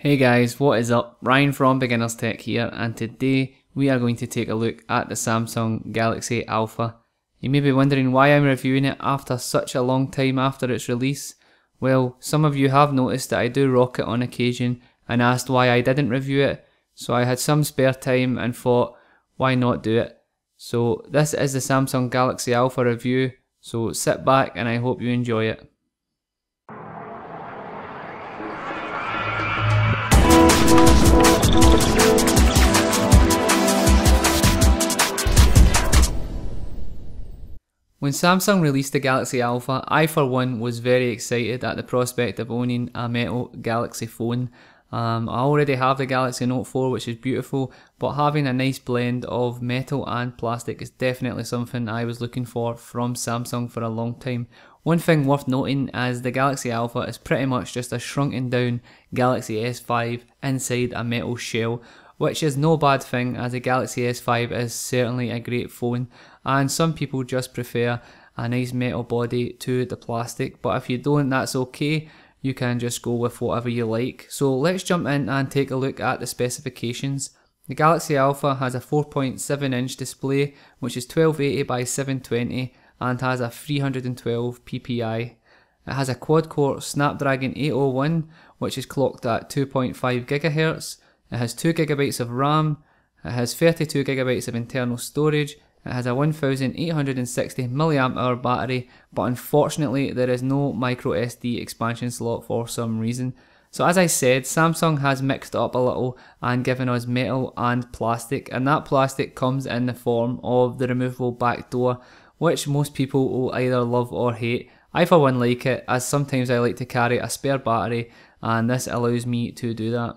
Hey guys, what is up? Ryan from Beginners Tech here, and today we are going to take a look at the Samsung Galaxy Alpha. You may be wondering why I'm reviewing it after such a long time after its release. Well, some of you have noticed that I do rock it on occasion and asked why I didn't review it, so I had some spare time and thought, why not do it? So this is the Samsung Galaxy Alpha review, so sit back and I hope you enjoy it. When Samsung released the Galaxy Alpha, I for one was very excited at the prospect of owning a metal Galaxy phone. I already have the Galaxy Note 4, which is beautiful, but having a nice blend of metal and plastic is definitely something I was looking for from Samsung for a long time. One thing worth noting is the Galaxy Alpha is pretty much just a shrunken down Galaxy S5 inside a metal shell, which is no bad thing as the Galaxy S5 is certainly a great phone, and some people just prefer a nice metal body to the plastic, but if you don't, that's okay. You can just go with whatever you like. So let's jump in and take a look at the specifications. The Galaxy Alpha has a 4.7 inch display, which is 1280 by 720 and has a 312 ppi. It has a quad-core Snapdragon 801, which is clocked at 2.5 GHz. It has 2GB of RAM. It has 32GB of internal storage. It has a 1860 mAh battery, but unfortunately there is no microSD expansion slot for some reason. So as I said, Samsung has mixed it up a little and given us metal and plastic, and that plastic comes in the form of the removable back door, which most people will either love or hate. I for one like it, as sometimes I like to carry a spare battery, and this allows me to do that.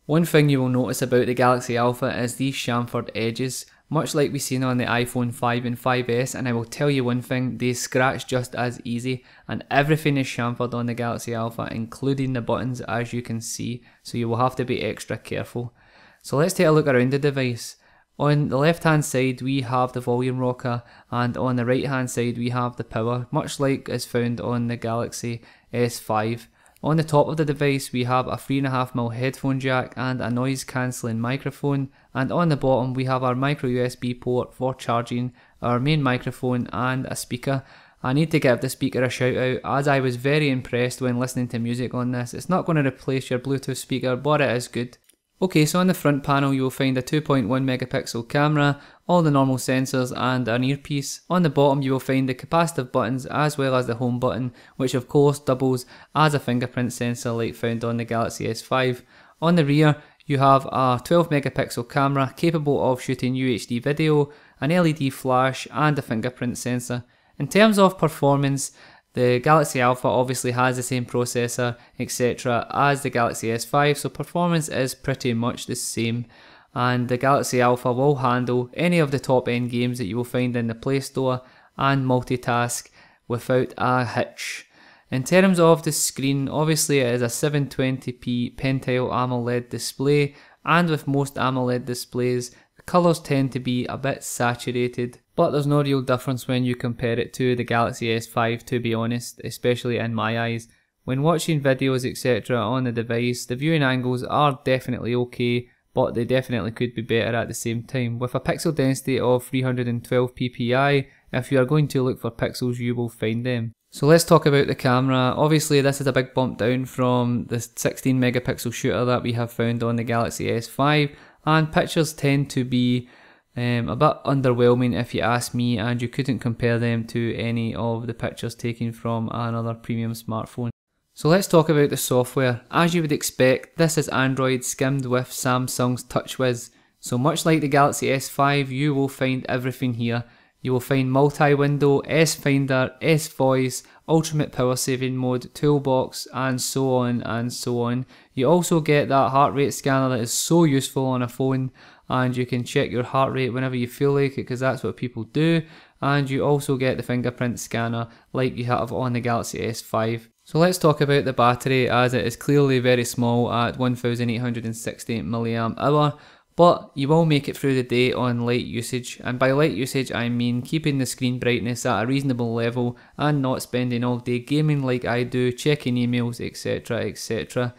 One thing you will notice about the Galaxy Alpha is these chamfered edges, much like we seen on the iPhone 5 and 5S, and I will tell you one thing, they scratch just as easy, and everything is chamfered on the Galaxy Alpha, including the buttons, as you can see, so you will have to be extra careful. So let's take a look around the device. On the left hand side we have the volume rocker, and on the right hand side we have the power, much like is found on the Galaxy S5. On the top of the device we have a 3.5mm headphone jack and a noise cancelling microphone, and on the bottom we have our micro USB port for charging, our main microphone and a speaker. I need to give the speaker a shout out as I was very impressed when listening to music on this. It's not going to replace your Bluetooth speaker, but it is good. Okay, so on the front panel you will find a 2.1 megapixel camera, all the normal sensors and an earpiece. On the bottom you will find the capacitive buttons as well as the home button, which of course doubles as a fingerprint sensor like found on the Galaxy S5. On the rear you have a 12 megapixel camera capable of shooting UHD video, an LED flash and a fingerprint sensor. In terms of performance, the Galaxy Alpha obviously has the same processor etc. as the Galaxy S5, so performance is pretty much the same, and the Galaxy Alpha will handle any of the top end games that you will find in the Play Store and multitask without a hitch. In terms of the screen, obviously it is a 720p Pentile AMOLED display, and with most AMOLED displays the colours tend to be a bit saturated, but there's no real difference when you compare it to the Galaxy S5, to be honest, especially in my eyes. When watching videos etc. on the device, the viewing angles are definitely okay, but they definitely could be better at the same time. With a pixel density of 312 ppi, if you are going to look for pixels you will find them. So let's talk about the camera. Obviously this is a big bump down from the 16 megapixel shooter that we have found on the Galaxy S5, and pictures tend to be a bit underwhelming if you ask me, and you couldn't compare them to any of the pictures taken from another premium smartphone. So let's talk about the software. As you would expect, this is Android skimmed with Samsung's TouchWiz. So much like the Galaxy S5, you will find everything here. You will find multi-window, S-Finder, S-Voice, ultimate power saving mode, toolbox, and so on and so on. You also get that heart rate scanner that is so useful on a phone, and you can check your heart rate whenever you feel like it, because that's what people do. And you also get the fingerprint scanner like you have on the Galaxy S5. So let's talk about the battery, as it is clearly very small at 1860 mAh. But you will make it through the day on light usage, and by light usage I mean keeping the screen brightness at a reasonable level and not spending all day gaming like I do, checking emails etc etc.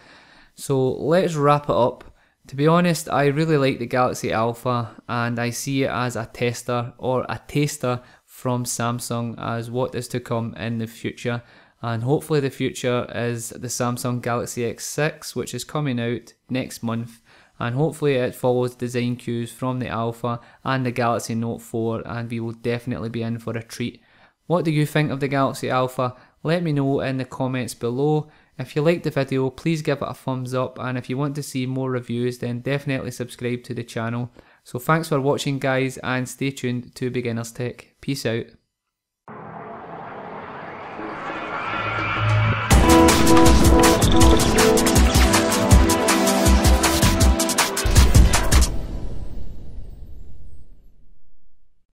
So let's wrap it up. To be honest, I really like the Galaxy Alpha, and I see it as a tester or a taster from Samsung as what is to come in the future. And hopefully the future is the Samsung Galaxy S6, which is coming out next month. And hopefully it follows design cues from the Alpha and the Galaxy Note 4, and we will definitely be in for a treat. What do you think of the Galaxy Alpha? Let me know in the comments below. If you liked the video, please give it a thumbs up, and if you want to see more reviews, then definitely subscribe to the channel. So thanks for watching guys, and stay tuned to Beginners Tech. Peace out.